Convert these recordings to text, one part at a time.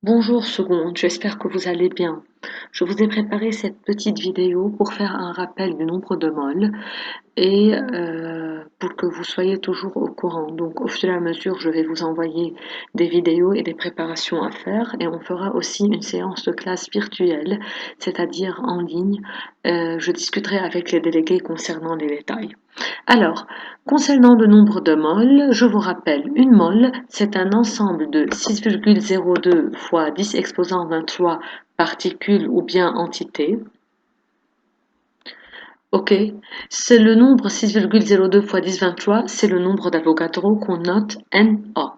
Bonjour seconde, j'espère que vous allez bien. Je vous ai préparé cette petite vidéo pour faire un rappel du nombre de moles et pour que vous soyez toujours au courant. Donc au fur et à mesure, je vais vous envoyer des vidéos et des préparations à faire et on fera aussi une séance de classe virtuelle, c'est-à-dire en ligne. Je discuterai avec les délégués concernant les détails. Alors, concernant le nombre de moles, je vous rappelle, une mole, c'est un ensemble de 6,02 fois 10 exposant 23 particules ou bien entités. Ok, c'est le nombre 6,02 fois 10 23, c'est le nombre d'Avogadro qu'on note Na.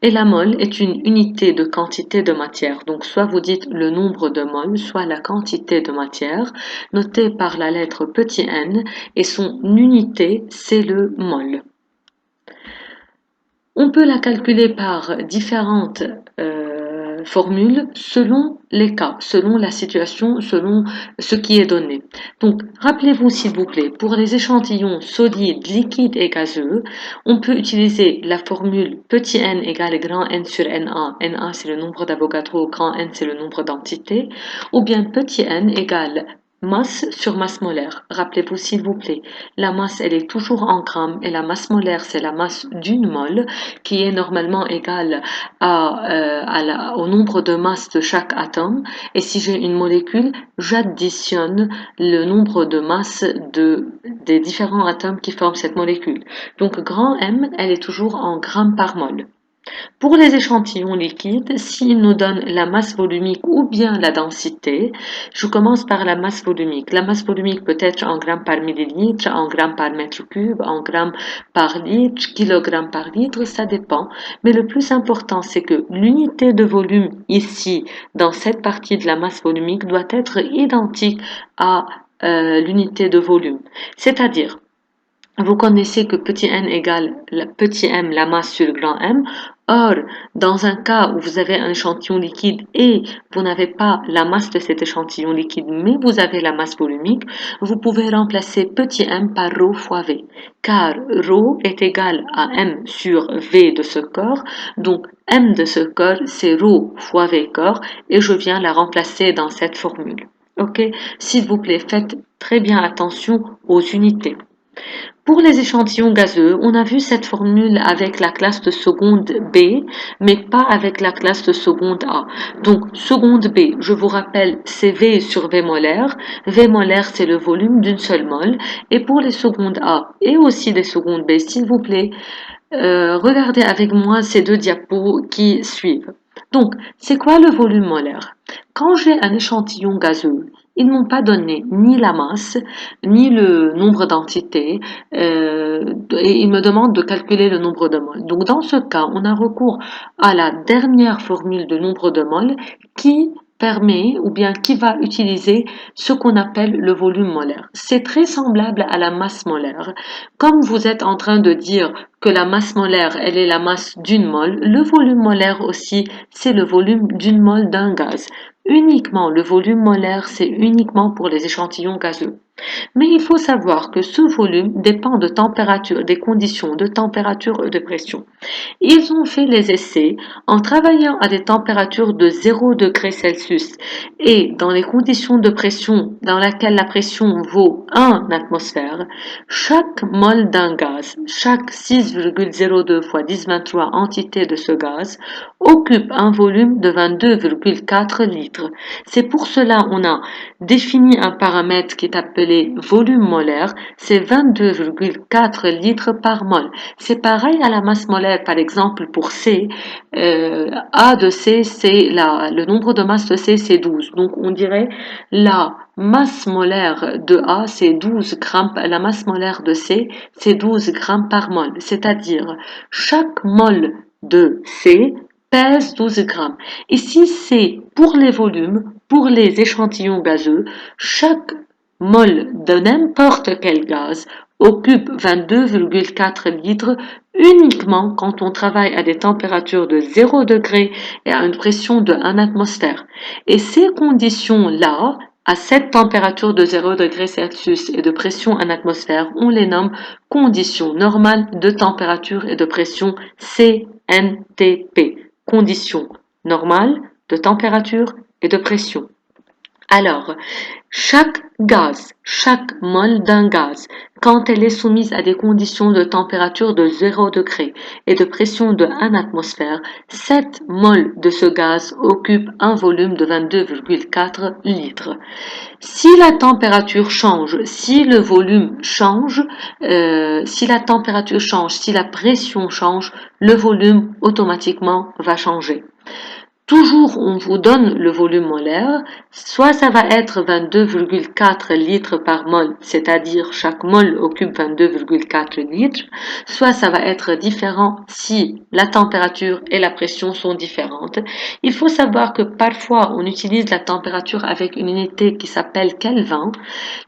Et la mole est une unité de quantité de matière. Donc soit vous dites le nombre de moles, soit la quantité de matière, notée par la lettre petit n, et son unité, c'est le mol. On peut la calculer par différentes formules selon les cas, selon la situation, selon ce qui est donné. Donc, rappelez-vous s'il vous plaît, pour les échantillons solides, liquides et gazeux, on peut utiliser la formule petit n égale grand n sur Na. Na, c'est le nombre d'Avogadro, grand n, c'est le nombre d'entités, ou bien petit n égale masse sur masse molaire. Rappelez-vous s'il vous plaît, la masse elle est toujours en grammes et la masse molaire c'est la masse d'une mole qui est normalement égale au nombre de masses de chaque atome. Et si j'ai une molécule, j'additionne le nombre de masses des différents atomes qui forment cette molécule. Donc grand M, elle est toujours en grammes par mol. Pour les échantillons liquides, s'ils nous donnent la masse volumique ou bien la densité, je commence par la masse volumique. La masse volumique peut être en grammes par millilitre, en grammes par mètre cube, en grammes par litre, kilogrammes par litre, ça dépend. Mais le plus important, c'est que l'unité de volume ici, dans cette partie de la masse volumique, doit être identique à l'unité de volume. C'est-à-dire, vous connaissez que petit n égale petit m, la masse sur grand M. Or, dans un cas où vous avez un échantillon liquide et vous n'avez pas la masse de cet échantillon liquide, mais vous avez la masse volumique, vous pouvez remplacer petit m par ρ fois V, car ρ est égal à m sur V de ce corps, donc m de ce corps, c'est ρ fois V corps, et je viens la remplacer dans cette formule. Ok? S'il vous plaît, faites très bien attention aux unités. Pour les échantillons gazeux, on a vu cette formule avec la classe de seconde B, mais pas avec la classe de seconde A. Donc, seconde B, je vous rappelle, c'est V sur V molaire. V molaire, c'est le volume d'une seule mole. Et pour les secondes A et aussi les secondes B, s'il vous plaît, regardez avec moi ces deux diapos qui suivent. Donc, c'est quoi le volume molaire? Quand j'ai un échantillon gazeux, ils ne m'ont pas donné ni la masse, ni le nombre d'entités, et ils me demandent de calculer le nombre de moles. Donc, dans ce cas, on a recours à la dernière formule de nombre de moles qui permet ou bien qui va utiliser ce qu'on appelle le volume molaire. C'est très semblable à la masse molaire. Comme vous êtes en train de dire que la masse molaire, elle est la masse d'une mole, le volume molaire aussi, c'est le volume d'une mole d'un gaz. Uniquement, le volume molaire, c'est uniquement pour les échantillons gazeux. Mais il faut savoir que ce volume dépend de température, des conditions de température et de pression. Ils ont fait les essais en travaillant à des températures de 0 degré Celsius et dans les conditions de pression dans laquelle la pression vaut 1 atmosphère, chaque mole d'un gaz, chaque 6,02 fois 1023 entités de ce gaz, occupe un volume de 22,4 litres. C'est pour cela qu'on a défini un paramètre qui est appelé volume molaire, c'est 22,4 litres par mol. C'est pareil à la masse molaire, par exemple, pour C, A de C, c'est le nombre de masse de C, c'est 12. Donc, on dirait la masse molaire de A, c'est 12 grammes, la masse molaire de C, c'est 12 grammes par mol. C'est-à-dire, chaque mol de C pèse 12 grammes. Et si c'est pour les volumes, pour les échantillons gazeux, chaque mol de n'importe quel gaz occupe 22,4 litres uniquement quand on travaille à des températures de 0 degré et à une pression de 1 atmosphère. Et ces conditions-là, à cette température de 0 degré Celsius et de pression 1 atmosphère, on les nomme conditions normales de température et de pression CNTP. Conditions normales de température et de pression. Alors, chaque gaz, chaque mole d'un gaz, quand elle est soumise à des conditions de température de 0 degré et de pression de 1 atmosphère, 7 moles de ce gaz occupent un volume de 22,4 litres. Si la température change, si le volume change, si la température change, si la pression change, le volume automatiquement va changer. Toujours, on vous donne le volume molaire, soit ça va être 22,4 litres par mol, c'est-à-dire chaque mol occupe 22,4 litres, soit ça va être différent si la température et la pression sont différentes. Il faut savoir que parfois on utilise la température avec une unité qui s'appelle Kelvin.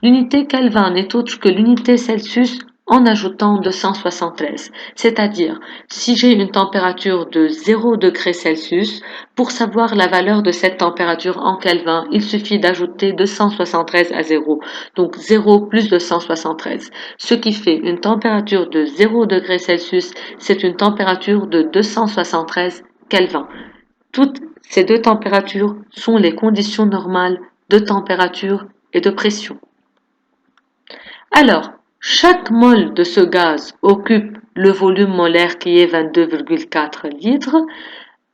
L'unité Kelvin n'est autre que l'unité Celsius en ajoutant 273, c'est-à-dire si j'ai une température de 0 degré Celsius, pour savoir la valeur de cette température en Kelvin, il suffit d'ajouter 273 à 0, donc 0 plus 273, ce qui fait une température de 0 degré Celsius, c'est une température de 273 Kelvin. Toutes ces deux températures sont les conditions normales de température et de pression. Alors, chaque mole de ce gaz occupe le volume molaire qui est 22,4 litres.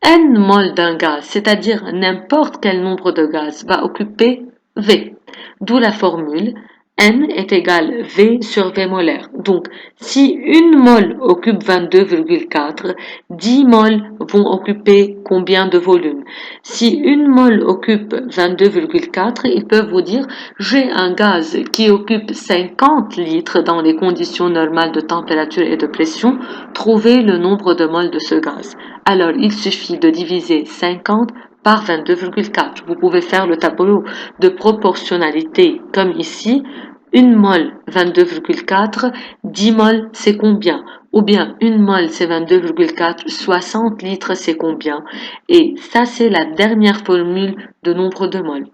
N mol d'un gaz, c'est-à-dire n'importe quel nombre de gaz, va occuper V. D'où la formule N est égal V sur V molaire. Donc, si une mole occupe 22,4, 10 moles vont occuper combien de volume? Si une mole occupe 22,4, ils peuvent vous dire j'ai un gaz qui occupe 50 litres dans les conditions normales de température et de pression, trouvez le nombre de moles de ce gaz. Alors, il suffit de diviser 50 par 22,4. Vous pouvez faire le tableau de proportionnalité comme ici. Une mole, 22,4. 10 moles, c'est combien? Ou bien une mole, c'est 22,4. 60 litres, c'est combien? Et ça, c'est la dernière formule de nombre de moles.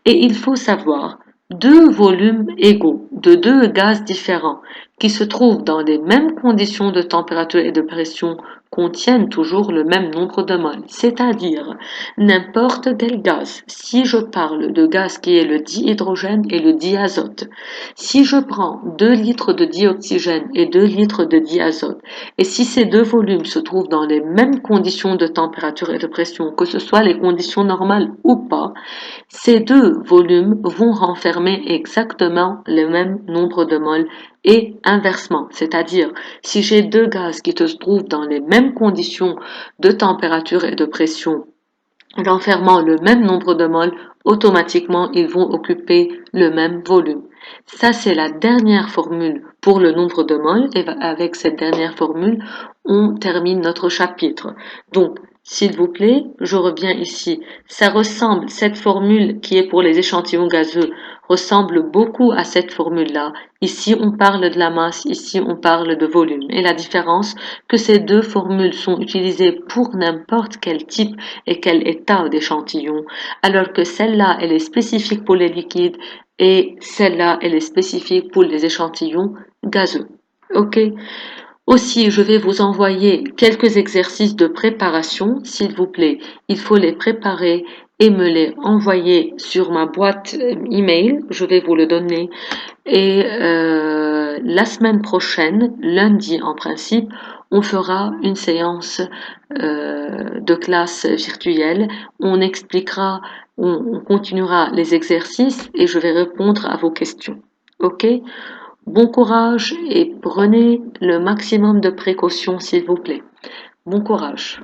Et il faut savoir deux volumes égaux de deux gaz différents qui se trouvent dans les mêmes conditions de température et de pression contiennent toujours le même nombre de moles, c'est-à-dire n'importe quel gaz. Si je parle de gaz qui est le dihydrogène et le diazote, si je prends 2 litres de dioxygène et 2 litres de diazote, et si ces deux volumes se trouvent dans les mêmes conditions de température et de pression, que ce soit les conditions normales ou pas, ces deux volumes vont renfermer exactement le même nombre de moles et inversement, c'est-à-dire si j'ai deux gaz qui se trouvent dans les mêmes conditions de température et de pression, renfermant le même nombre de moles, automatiquement ils vont occuper le même volume. Ça, c'est la dernière formule pour le nombre de moles et avec cette dernière formule, on termine notre chapitre. Donc, s'il vous plaît, je reviens ici. Ça ressemble, cette formule qui est pour les échantillons gazeux, ressemble beaucoup à cette formule-là. Ici, on parle de la masse, ici, on parle de volume. Et la différence, que ces deux formules sont utilisées pour n'importe quel type et quel état d'échantillon, alors que celle-là, elle est spécifique pour les liquides et celle-là, elle est spécifique pour les échantillons gazeux. OK? Aussi, je vais vous envoyer quelques exercices de préparation, s'il vous plaît. Il faut les préparer et me les envoyer sur ma boîte email. Je vais vous le donner. Et la semaine prochaine, lundi en principe, on fera une séance de classe virtuelle. On expliquera, on continuera les exercices et je vais répondre à vos questions. OK? Bon courage et prenez le maximum de précautions, s'il vous plaît. Bon courage.